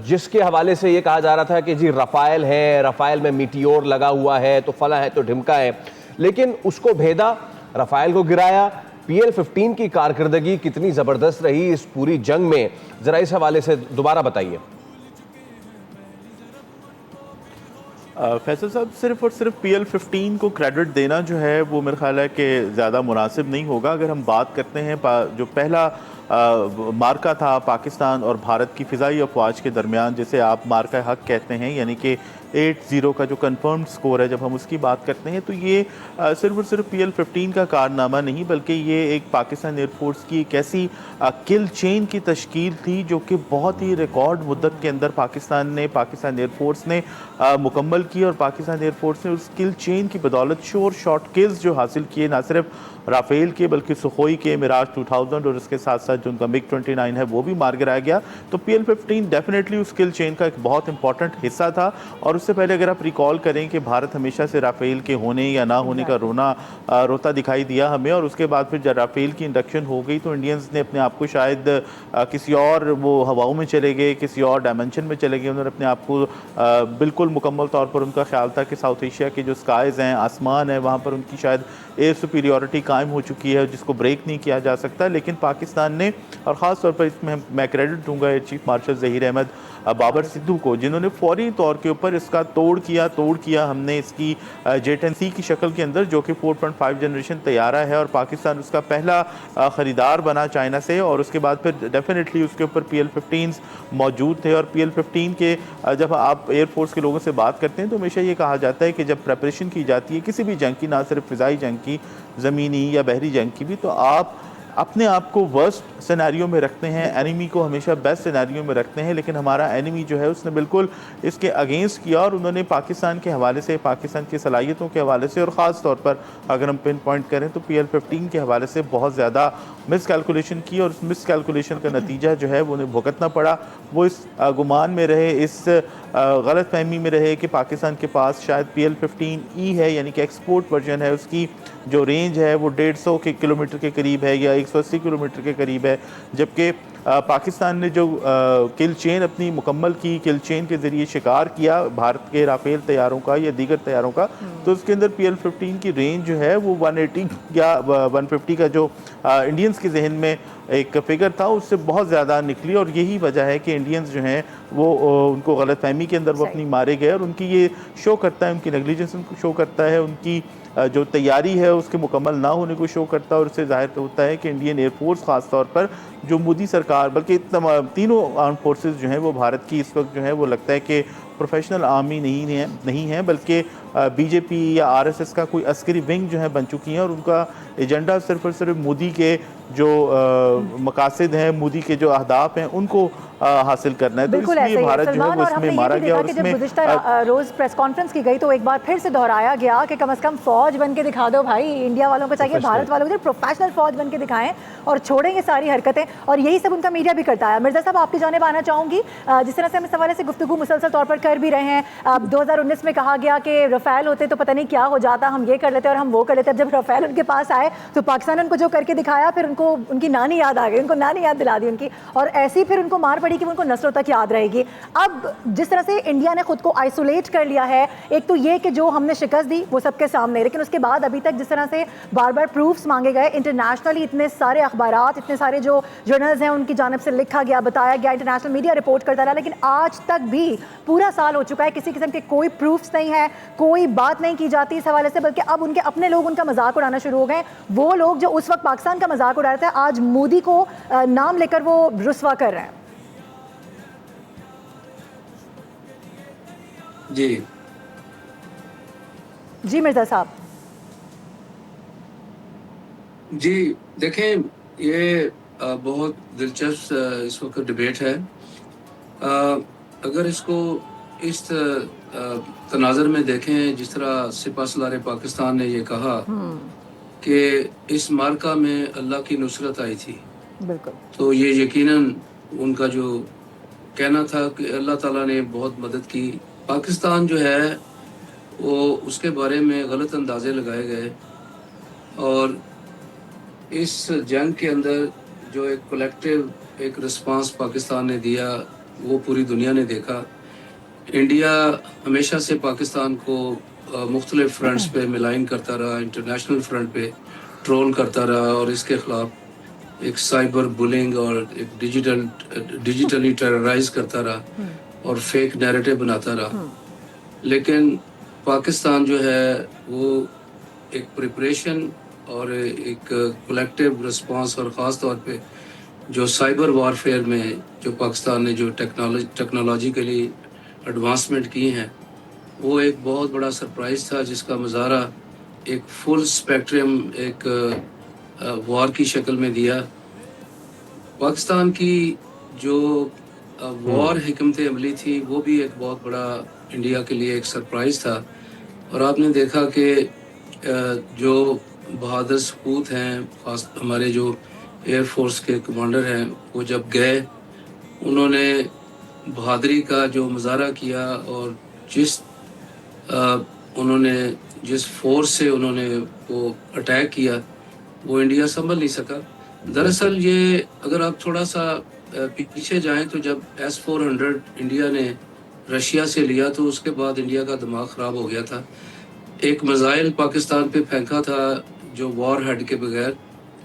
जिसके हवाले से ये कहा जा रहा था कि जी रफ़ाइल है, रफ़ाइल में मीटियोर लगा हुआ है, तो फला है तो ढिमका है, लेकिन उसको भेदा, रफ़ाइल को गिराया। PL-15 की कारकर्दगी कितनी ज़बरदस्त रही इस पूरी जंग में, ज़रा इस हवाले से दोबारा बताइए। फैसल साहब, सिर्फ और सिर्फ PL-15 को क्रेडिट देना जो है वो मेरा ख्याल है कि ज़्यादा मुनासिब नहीं होगा। अगर हम बात करते हैं जो पहला मार्का था पाकिस्तान और भारत की फ़िज़ाई अफवाज के दरमियान, जिसे आप मार्का हक कहते हैं, यानी कि 8-0 का जो कंफर्म्ड स्कोर है, जब हम उसकी बात करते हैं तो ये सिर्फ और सिर्फ PL-15 का कारनामा नहीं, बल्कि ये एक पाकिस्तान एयरफोर्स की एक ऐसी किल चेन की तश्कील थी जो कि बहुत ही रिकॉर्ड मुद्दत के अंदर पाकिस्तान एयरफोर्स ने मुकम्मल की। और पाकिस्तान एयरफोर्स ने उस किल चेन की बदौलत श्योर शॉट किल्स जो हासिल किए, ना सिर्फ राफेल के बल्कि सुखोई के, मिराज 2000 और उसके साथ साथ जो उनका MiG-29 है वो भी मार गिराया गया। तो PL-15 डेफिनेटली उस किल चेन का एक बहुत इंपॉर्टेंट हिस्सा था। और उससे पहले अगर आप रिकॉल करें कि भारत हमेशा से राफेल के होने या ना होने का रोता दिखाई दिया हमें, और उसके बाद फिर जब राफेल की इंडक्शन हो गई तो इंडियंस ने अपने आप को शायद किसी और वो हवाओं में चले गए, किसी और डायमेंशन में चले गए। उन्होंने अपने आप को बिल्कुल मुकम्मल तौर पर उनका ख्याल था कि साउथ एशिया के जो स्काइज़ हैं, आसमान है, वहाँ पर उनकी शायद एयर सुपीरियरिटी कायम हो चुकी है जिसको ब्रेक नहीं किया जा सकता। लेकिन पाकिस्तान ने, और ख़ास तौर पर इसमें मैं क्रेडिट दूंगा air chief marshal Zaheer Ahmed Babar Sidhu को, जिन्होंने फौरी तौर के ऊपर इसका तोड़ किया। हमने इसकी J-10C की शक्ल के अंदर, जो कि 4.5 जनरेशन तैयारा है, और पाकिस्तान उसका पहला ख़रीदार बना चाइना से। और उसके बाद फिर डेफिनेटली उसके ऊपर PL-15 मौजूद थे। और PL-15 के जब आप एयरफोर्स के लोगों से बात करते हैं तो हमेशा ये कहा जाता है कि जब प्रेपरेशन की जाती है किसी भी जंग की, ना सिर्फ फ़िज़ाई जंग की, ज़मीनी या बहरी जंग की भी, तो आप अपने आप को वर्स्ट सिनेरियो में रखते हैं, एनिमी को हमेशा बेस्ट सिनेरियो में रखते हैं। लेकिन हमारा एनिमी जो है उसने बिल्कुल इसके अगेंस्ट किया, और उन्होंने पाकिस्तान के हवाले से, पाकिस्तान की सलाहियतों के हवाले से, और ख़ास तौर पर अगर हम पिन पॉइंट करें तो PL-15 के हवाले से बहुत ज़्यादा मिस कैलकुलेशन की। और उस मिस कैलकुलेशन का नतीजा जो है वो उन्हें भुगतना पड़ा। वो इस गुमान में रहे, इस गलत फहमी में रहे कि पाकिस्तान के पास शायद PL-15E है, यानी कि एक्सपोर्ट वर्जन है, उसकी जो रेंज है वो 150 किलोमीटर के करीब है या 180 किलोमीटर के करीब है। जबकि पाकिस्तान ने जो किल चेन अपनी मुकम्मल की, किल चेन के ज़रिए शिकार किया भारत के राफेल तैयारों का या दीगर तैयारों का, तो उसके अंदर PL-15 की रेंज जो है वो 180 या 150 का जो इंडियंस के जहन में एक फिगर था उससे बहुत ज़्यादा निकली, और यही वजह है कि इंडियंस जो हैं वो उनको गलतफहमी के अंदर वो अपनी मारे गए। और उनकी ये शो करता है, उनकी नेग्लिजेंस उनको शो करता है, उनकी जो तैयारी है उसके मुकम्मल ना होने को शो करता है। और उससे जाहिर होता है कि इंडियन एयरफोर्स ख़ास तौर पर जो मोदी सरकार, बल्कि तीनों आर्म फोर्सेस जो हैं वो भारत की इस वक्त जो है वो लगता है कि प्रोफेशनल आर्मी नहीं है बल्कि बीजेपी या आरएसएस का कोई अस्करी विंग जो है बन चुकी हैं, और उनका एजेंडा सिर्फ और सिर्फ मोदी के जो मकासद हैं, मोदी के जो अहदाफ हैं उनको हासिल करना है। तो इसलिए भारत जो है वो इसमें मारा गया। और जब गुज़िश्ता रोज़ प्रेस कॉन्फ्रेंस की गई तो एक बार फिर से दोहराया गया कि कम से कम फौज बन के दिखा दो भाई, इंडिया वालों को चाहिए, भारत वालों को प्रोफेशनल फौज बन के दिखाएं और छोड़ेंगे सारी हरकतें। और यही सब उनका मीडिया भी करता है। मिर्जा साहब, आपकी जानिब आना चाहूँगी। जिस तरह से हम इस हवाले से गुफ्तगू मुसलसल तौर पर कर भी रहे हैं, 2019 में कहा गया कि रफ़ेल होते तो पता नहीं क्या हो जाता, हम ये कर लेते और हम वो कर लेते। जब रफ़ेल उनके पास आए तो पाकिस्तान उनको जो करके दिखाया, फिर उनको उनकी नानी याद आ गई, उनको नानी याद दिला दी उनकी, और ऐसी फिर उनको मार पड़ी कि उनको नस्लों तक याद रहेगी। अब जिस तरह से इंडिया ने खुद को आइसोलेट कर लिया है, एक तो ये कि जो हमने शिकस्त दी वो सबके सामने, लेकिन उसके बाद अभी तक जिस तरह से बार बार प्रूफ्स मांगे गए, इंटरनेशनली इतने सारे अखबारात, इतने सारे जो जर्नल्स हैं उनकी जानिब से लिखा गया, बताया गया, इंटरनेशनल मीडिया रिपोर्ट करता रहा, लेकिन आज तक भी पूरा साल हो चुका है, किसी किस्म के कोई प्रूफ्स नहीं है, कोई बात नहीं की जाती इस हवाले से, बल्कि अब उनके अपने लोग उनका मजाक उड़ाना शुरू हो गए। वो लोग जो उस वक्त पाकिस्तान का मजाक उड़ा रहे थे, आज मोदी को नाम लेकर वो रुस्वा कर रहे हैं। जी मिर्जा साहब। जी देखें, ये बहुत दिलचस्प इस वक्त डिबेट है। अगर इसको इस तनाज़र में देखें, जिस तरह सिपहसालार पाकिस्तान ने ये कहा कि इस मार्का में अल्लाह की नुसरत आई थी, बिल्कुल, तो ये यकीनन उनका जो कहना था कि अल्लाह ताला ने बहुत मदद की। पाकिस्तान जो है वो उसके बारे में गलत अंदाजे लगाए गए, और इस जंग के अंदर जो एक कलेक्टिव एक रिस्पांस पाकिस्तान ने दिया वो पूरी दुनिया ने देखा। इंडिया हमेशा से पाकिस्तान को मुख्तलिफ फ्रंट्स पे मिलाइन करता रहा, इंटरनेशनल फ्रंट पे ट्रोल करता रहा, और इसके ख़िलाफ़ एक साइबर बुलिंग और एक डिजिटली टेरराइज करता रहा और फेक नैरेटिव बनाता रहा। लेकिन पाकिस्तान जो है वो एक प्रिपरेशन और एक कलेक्टिव रिस्पांस, और ख़ास तौर पे जो साइबर वारफेयर में जो पाकिस्तान ने जो टेक्नोलॉजिकली एडवांसमेंट की हैं, वो एक बहुत बड़ा सरप्राइज़ था, जिसका मुजाहरा एक फुल स्पेक्ट्रम एक वार की शक्ल में दिया। पाकिस्तान की जो वार हिकमत अमली थी वो भी एक बहुत बड़ा इंडिया के लिए एक सरप्राइज़ था। और आपने देखा कि जो बहादुर सपूत हैं, खास हमारे जो एयरफोर्स के कमांडर हैं, वो जब गए उन्होंने बहादुरी का जो मुजाहरा किया, और उन्होंने जिस फोर्स से उन्होंने वो अटैक किया वो इंडिया संभल नहीं सका। दरअसल ये अगर आप थोड़ा सा पीछे जाएं तो जब S-400 इंडिया ने रशिया से लिया तो उसके बाद इंडिया का दिमाग ख़राब हो गया था। एक मिसाइल पाकिस्तान पे फेंका था जो वॉर हेड के बगैर,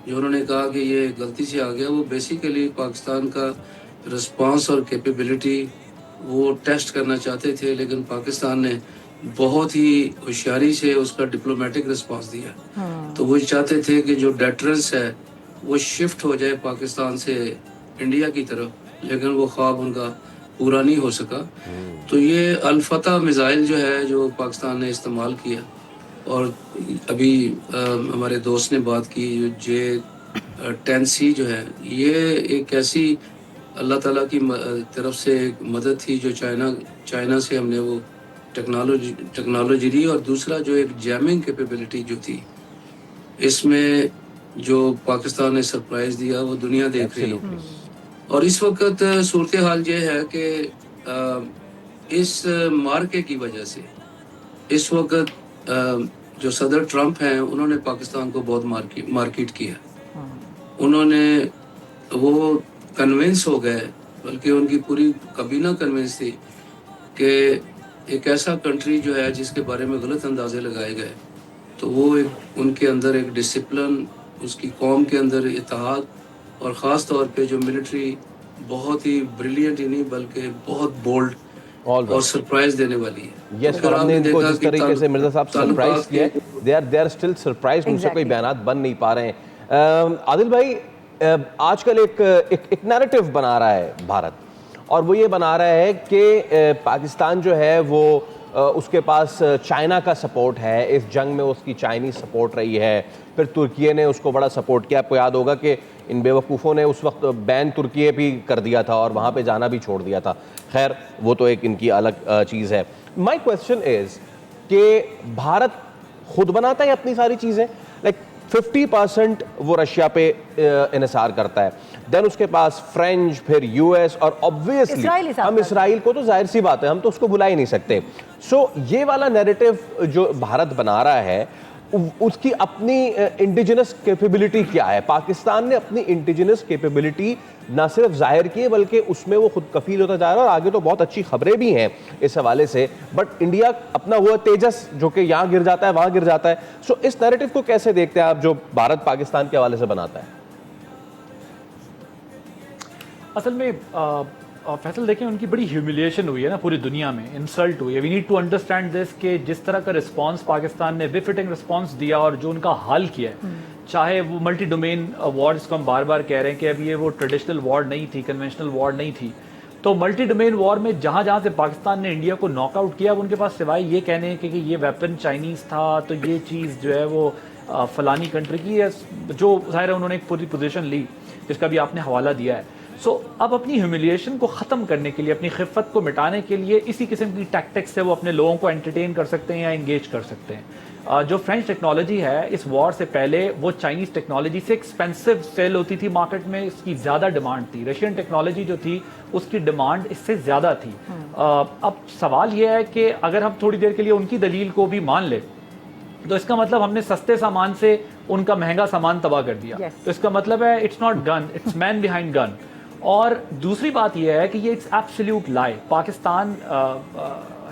जो उन्होंने कहा कि ये गलती से आ गया, वो बेसिकली पाकिस्तान का रिस्पांस और कैपेबिलिटी वो टेस्ट करना चाहते थे, लेकिन पाकिस्तान ने बहुत ही होशियारी से उसका डिप्लोमेटिक रिस्पांस दिया। तो वो चाहते थे कि जो डेटरेंस है वो शिफ्ट हो जाए पाकिस्तान से इंडिया की तरफ, लेकिन वो ख्वाब उनका पूरा नहीं हो सका। तो ये अल-फतह मिसाइल जो है जो पाकिस्तान ने इस्तेमाल किया, और अभी हमारे दोस्त ने बात की जो J-10C जो है, ये एक ऐसी अल्लाह ताला की तरफ से एक मदद थी जो चाइना से हमने वो टेक्नोलॉजी ली। और दूसरा जो एक जैमिंग कैपेबिलिटी जो थी, इसमें जो पाकिस्तान ने सरप्राइज़ दिया वो दुनिया देख रही है। और इस वक्त सूरत हाल ये है कि इस मार्के की वजह से इस वक्त जो सदर ट्रंप हैं उन्होंने पाकिस्तान को बहुत मार्केट किया। उन्होंने वो कन्विंस हो गए, बल्कि उनकी पूरी काबीना कन्विंस थी कि एक ऐसा कंट्री जो है जिसके बारे में गलत अंदाजे लगाए गए, तो वो एक उनके अंदर एक डिसिप्लिन, उसकी कौम के अंदर इत्तेहाद और ख़ास तौर पे जो मिलिट्री बहुत ही ब्रिलियंट ही नहीं बल्कि बहुत बोल्ड और सरप्राइज देने वाली है। यस, तो और हमने इनको जिस तरीके से मिर्जा साहब ताल्लुकात सरप्राइज किया, दे आर स्टिल सरप्राइज, उनसे कोई बयानात बन नहीं पा रहे हैं। आदिल भाई, आजकल एक नैरेटिव बना रहा है भारत, और वो ये बना रहा है कि पाकिस्तान जो है वो उसके पास चाइना का सपोर्ट है, इस जंग में उसकी चाइनीज़ सपोर्ट रही है, फिर तुर्की ने उसको बड़ा सपोर्ट किया। आपको याद होगा कि इन बेवकूफ़ों ने उस वक्त बैन तुर्की भी कर दिया था और वहाँ पे जाना भी छोड़ दिया था। खैर, वो तो एक इनकी अलग चीज़ है। माई क्वेश्चन इज़ कि भारत खुद बनाता है अपनी सारी चीज़ें, लाइक 50% वो रशिया पे इन्हिसार करता है, देन उसके पास फ्रेंच, फिर यूएस, और ऑब्वियसली हम इसराइल को तो जाहिर सी बात है, हम तो उसको भुला ही नहीं सकते। सो ये वाला नैरेटिव जो भारत बना रहा है, उसकी अपनी इंडिजिनस कैपेबिलिटी क्या है? पाकिस्तान ने अपनी इंडिजिनस कैपेबिलिटी ना सिर्फ जाहिर की है बल्कि उसमें वो खुद कफील होता जा रहा है, और आगे तो बहुत अच्छी खबरें भी हैं इस हवाले से। बट इंडिया अपना वो तेजस जो कि यहाँ गिर जाता है वहाँ गिर जाता है। सो इस नैरेटिव को कैसे देखते हैं आप जो भारत पाकिस्तान के हवाले से बनाता है? असल में फैसल देखें, उनकी बड़ी ह्यूमिलिएशन हुई है ना पूरी दुनिया में, इंसल्ट हुई है। We need to understand this कि जिस तरह का रिस्पांस पाकिस्तान ने बिफिटिंग रिस्पांस दिया और जो उनका हाल किया है, चाहे वो मल्टी डोमेन वॉर, जिसको हम बार बार कह रहे हैं कि अब ये वो ट्रेडिशनल वॉर नहीं थी, कन्वेंशनल वॉर नहीं थी, तो मल्टी डोमेन वॉर में जहाँ जहाँ से पाकिस्तान ने इंडिया को नॉकआउट किया, अब उनके पास सिवाय ये कहने कि ये वेपन चाइनीज़ था, तो ये चीज़ जो है वो फलानी कंट्री की है, जो ज़ाहिर है उन्होंने एक पूरी पोजीशन ली जिसका भी आपने हवाला दिया है। सो अब अपनी ह्यूमिलिएशन को ख़त्म करने के लिए, अपनी खिफ़त को मिटाने के लिए इसी किस्म की टैक्टिक्स से वो अपने लोगों को एंटरटेन कर सकते हैं या इंगेज कर सकते हैं। जो फ्रेंच टेक्नोलॉजी है, इस वॉर से पहले वो चाइनीज़ टेक्नोलॉजी से एक्सपेंसिव सेल होती थी मार्केट में, इसकी ज़्यादा डिमांड थी। रशियन टेक्नोलॉजी जो थी उसकी डिमांड इससे ज़्यादा थी। अब सवाल यह है कि अगर हम थोड़ी देर के लिए उनकी दलील को भी मान ले, तो इसका मतलब हमने सस्ते सामान से उनका महंगा सामान तबाह कर दिया। तो इसका मतलब है it's not gonna, it's man behind gun. और दूसरी बात यह है कि ये it's absolute lie. Pakistan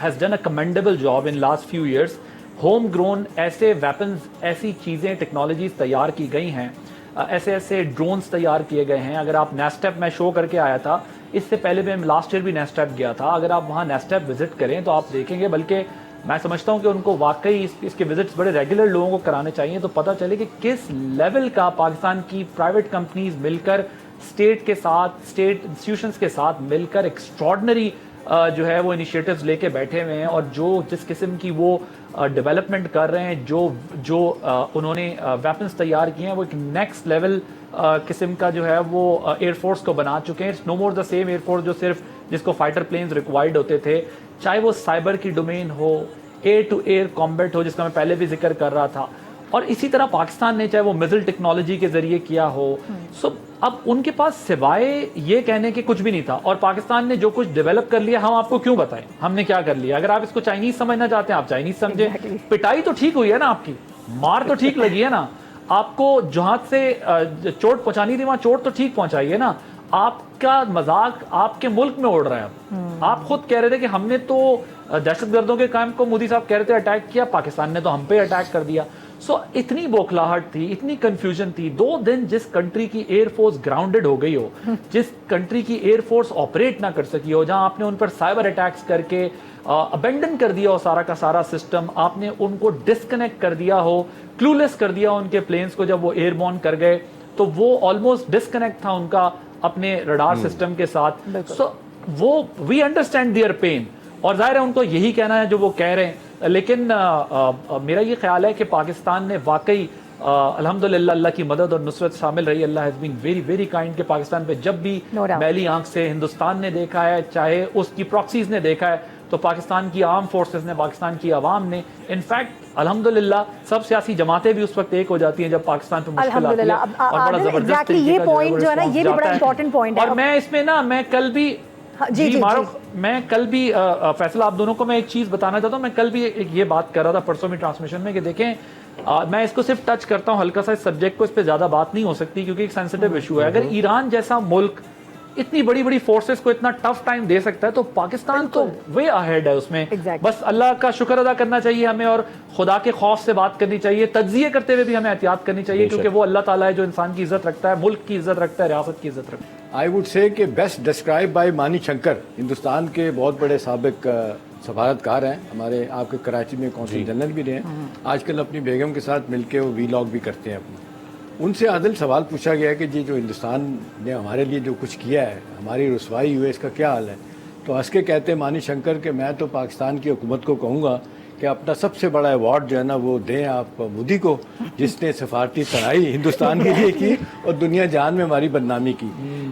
has done a commendable job in last few years. Home grown ऐसे वेपन्स, ऐसी चीज़ें, टेक्नोलॉजीज तैयार की गई हैं, ऐसे ऐसे ड्रोन्स तैयार किए गए हैं। अगर आप नेस्टेप में शो करके आया था, इससे पहले मैं लास्ट ईयर भी नेस्टेप गया था, अगर आप वहाँ नेस्टेप विजिट करें तो आप देखेंगे, बल्कि मैं समझता हूँ कि उनको वाकई इसके विजिट्स बड़े रेगुलर लोगों को कराने चाहिए, तो पता चले कि किस लेवल का पाकिस्तान की प्राइवेट कंपनीज मिलकर स्टेट के साथ, स्टेट इंस्टीट्यूशंस के साथ मिलकर एक्स्ट्रॉर्डनरी जो है वो इनिशिएटिव्स लेके बैठे हुए हैं, और जो जिस किस्म की वो डेवलपमेंट कर रहे हैं, जो उन्होंने वेपन्स तैयार किए हैं, वो एक नेक्स्ट लेवल किस्म का जो है वो एयरफोर्स को बना चुके हैं। It's no more the same air force जो सिर्फ जिसको फाइटर प्लेन्स रिक्वायर्ड होते थे, चाहे वो साइबर की डोमेन हो, एयर टू एयर कॉम्बैट हो, जिसका मैं पहले भी जिक्र कर रहा था, और इसी तरह पाकिस्तान ने चाहे वो मिसाइल टेक्नोलॉजी के जरिए किया हो। सो अब उनके पास सिवाय ये कहने के कुछ भी नहीं था, और पाकिस्तान ने जो कुछ डेवलप कर लिया हम आपको क्यों बताएं हमने क्या कर लिया। अगर आप इसको चाइनीज समझना चाहते हैं आप चाइनीज समझे। पिटाई तो ठीक हुई है ना, आपकी मार तो ठीक लगी है ना, आपको जहां से चोट पहुंचानी थी वहां चोट तो ठीक पहुंचाई है ना। आपका मजाक आपके मुल्क में उड़ रहा है। आप खुद कह रहे थे कि हमने तो दहशतगर्दों के कैंप को, मोदी साहब कह रहे थे, अटैक किया, पाकिस्तान ने तो हम पे अटैक कर दिया। सो इतनी बौखलाहट थी, इतनी कंफ्यूजन थी। 2 दिन जिस कंट्री की एयरफोर्स ग्राउंडेड हो गई हो, जिस कंट्री की एयरफोर्स ऑपरेट ना कर सकी हो, जहां आपने उन पर साइबर अटैक्स करके अबेंडन कर दिया हो सारा का सारा सिस्टम, आपने उनको डिस्कनेक्ट कर दिया हो, क्लूलेस कर दिया उनके प्लेन्स को। जब वो एयरबॉर्न कर गए तो वो ऑलमोस्ट डिस्कनेक्ट था उनका अपने रडार सिस्टम के साथ। सो वो वी अंडरस्टैंड देयर पेन, और जाहिर है उनको यही कहना है जो वो कह रहे हैं। लेकिन मेरा ये ख्याल है कि पाकिस्तान ने वाकई अल्हम्दुलिल्लाह अल्लाह की मदद और नुसरत शामिल रही। Allah has been very very kind के पाकिस्तान पे जब भी मैली आंख से हिंदुस्तान ने देखा है, चाहे उसकी प्रॉक्सीज ने देखा है, तो पाकिस्तान की आर्म फोर्सेस ने, पाकिस्तान की आवाम ने, इनफैक्ट अल्हम्दुलिल्लाह सब सियासी जमातें भी उस वक्त एक हो जाती हैं जब पाकिस्तान पे मुश्किल आती है, और बड़ा जबरदस्त ये पॉइंट जो है ना, ये भी बड़ा इंपॉर्टेंट पॉइंट है। और मैं इसमें ना, मैं कल भी मैं कल भी फैसला आप दोनों को मैं एक चीज बताना चाहता हूँ। मैं कल भी ये बात कर रहा था परसों में ट्रांसमिशन में कि देखें, मैं इसको सिर्फ टच करता हूँ हल्का सा इस सब्जेक्ट को, इस पे ज्यादा बात नहीं हो सकती क्योंकि एक सेंसिटिव इशू है। अगर ईरान जैसा मुल्क इतनी बड़ी बड़ी फोर्सेस को इतना टफ टाइम दे सकता है, तो पाकिस्तान तो वे अहेड है उसमें। Exactly. बस अल्लाह का शुक्र अदा करना चाहिए हमें, और खुदा के खौफ से बात करनी चाहिए, तज्जिए करते हुए भी हमें एहतियात करनी चाहिए, क्योंकि वो अल्लाह ताला है जो इंसान की इज्जत रखता है, मुल्क की इज्जत रखता है, रियासत की इज्जत रखता है। आई वुड से कि बेस्ट डिस्क्राइब बाय मानी शंकर, हिंदुस्तान के बहुत बड़े साबिक सफारतकार हैं, हमारे आपके कराची में कौंसल जनरल भी रहे हैं, आजकल अपनी बेगम के साथ मिलके वो वीलॉग भी करते हैं अपना। उनसे आदिल सवाल पूछा गया कि जी जो हिंदुस्तान ने हमारे लिए जो कुछ किया है, हमारी रुसवाई हुई है, इसका क्या हाल है? तो हंस के कहते हैं मानी शंकर कि मैं तो पाकिस्तान की हुकूमत को कहूँगा कि अपना सबसे बड़ा अवार्ड जो है ना वो दें आप मोदी को, जिसने सफारती तनाई हिंदुस्तान के लिए की और दुनिया जान में हमारी बदनामी की।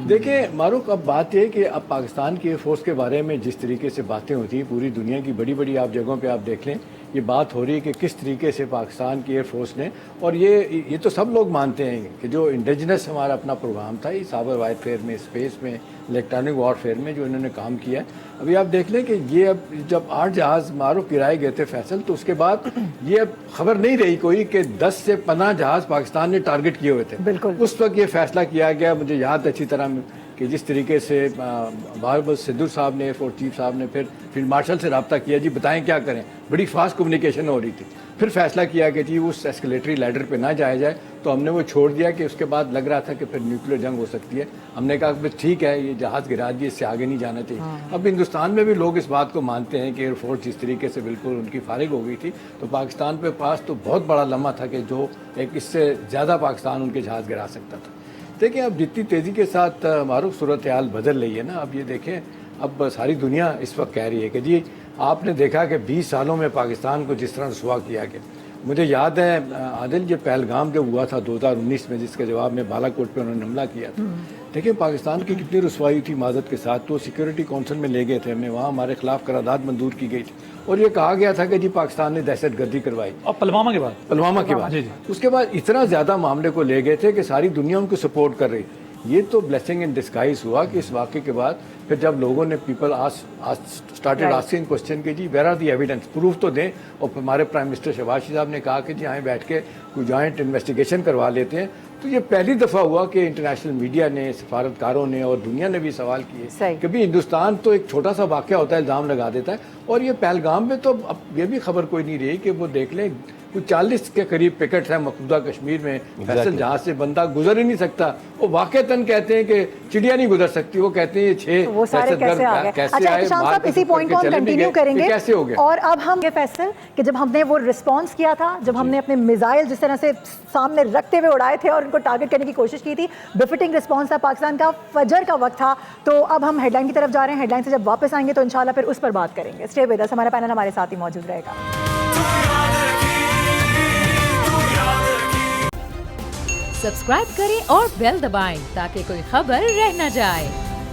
देखिए मारूक, अब बात यह कि अब पाकिस्तान की एयरफोर्स के बारे में जिस तरीके से बातें होती हैं, पूरी दुनिया की बड़ी बड़ी आप जगहों पे आप देख लें, ये बात हो रही है कि किस तरीके से पाकिस्तान की एयरफोर्स ने, और ये तो सब लोग मानते हैं कि जो इंडिजिनस हमारा अपना प्रोग्राम था, ये साइबर वारफेयर में, स्पेस में, इलेक्ट्रॉनिक वॉरफेयर में जो इन्होंने काम किया है। अभी आप देख लें कि ये अब जब 8 जहाज़ मारूफ गिराए गए थे फैसल, तो उसके बाद ये अब खबर नहीं रही कोई कि 10 से 15 जहाज़ पाकिस्तान ने टारगेट किए हुए थे। बिल्कुल। उस वक्त ये फैसला किया गया, मुझे याद अच्छी तरह कि जिस तरीके से बाबर सिद्धू साहब ने, एयरफोर्स चीफ साहब ने फिर फील्ड मार्शल से रब्ता किया, जी बताएं क्या करें, बड़ी फास्ट कम्युनिकेशन हो रही थी। फिर फैसला किया कि जी उस एस्केलेटरी लैडर पे ना जाया जाए, तो हमने वो छोड़ दिया कि उसके बाद लग रहा था कि फिर न्यूक्लियर जंग हो सकती है। हमने कहा कि ठीक है, ये जहाज़ गिरा दिए, इससे आगे नहीं जाना चाहिए। अब हिंदुस्तान में भी लोग इस बात को मानते हैं कि एयरफोर्स जिस तरीके से बिल्कुल उनकी फारिग हो गई थी, तो पाकिस्तान पे पास तो बहुत बड़ा लम्हा था कि जो एक इससे ज़्यादा पाकिस्तान उनके जहाज़ गिरा सकता था। देखिए अब जितनी तेज़ी के साथ मारूफ सूरत हाल बदल रही है ना, अब ये देखें, अब सारी दुनिया इस वक्त कह रही है कि जी आपने देखा कि 20 सालों में पाकिस्तान को जिस तरह रसवा किया गया। मुझे याद है आदिल, ये पहलगाम जब हुआ था 2019 में, जिसके जवाब में बालाकोट पे उन्होंने हमला किया था, देखिए पाकिस्तान की कितनी रसवाई थी मादत के साथ। तो सिक्योरिटी काउंसिल में ले गए थे हमें, वहाँ हमारे खिलाफ करारदाद मंजूर की गई थी और ये कहा गया था कि जी पाकिस्तान ने दहशत गर्दी करवाई। और पुलवामा के बाद जी, उसके बाद इतना ज़्यादा मामले को ले गए थे कि सारी दुनिया उनको सपोर्ट कर रही। ये तो ब्लेसिंग इन डिस्गाइज हुआ कि इस वाक़े के बाद फिर जब लोगों ने पीपल स्टार्टेड आस्किंग क्वेश्चन कि जी where are the evidence, proof तो दें। और हमारे प्राइम मिनिस्टर शहबाज शरीफ साहब ने कहा कि जी यहाँ बैठ के कोई जॉइंट इन्वेस्टिगेशन करवा लेते हैं। तो ये पहली दफ़ा हुआ कि इंटरनेशनल मीडिया ने, सफारतकारों ने और दुनिया ने भी सवाल किए कि भाई हिंदुस्तान तो एक छोटा सा वाक़या होता है, इल्ज़ाम लगा देता है। और ये पहलगाम में तो अब ये भी खबर कोई नहीं रही कि वो देख लें कुछ 40 के करीब पिकेट है मकबूजा कश्मीर में, फैसल जहाज से बंदा गुजर ही नहीं सकता। वो वाक़तन कहते हैं कि चिड़िया नहीं गुजर सकती, वो कहते हैं ये 6 तो वो सारे कैसे आ गए? अच्छा इशान साहब, इसी पॉइंट को हम कंटिन्यू करेंगे। कैसे हो गया? और अब हम ये फैसल कि जब हमने वो रिस्पांस किया था, जब हमने अपने मिसाइल जिस तरह से सामने रखते हुए उड़ाए थे और उनको टारगेट करने की कोशिश की थी, बिफिटिंग रिस्पांस था पाकिस्तान का, फजर का वक्त था। तो अब हम हेडलाइन की तरफ जा रहे हैं। हेडलाइन से जब वापस आएंगे तो इंशाल्लाह फिर उस पर बात करेंगे। स्टे विद अस, हमारा पैनल हमारे साथ ही मौजूद रहेगा। सब्सक्राइब करें और बेल दबाएं ताकि कोई खबर रह न जाए।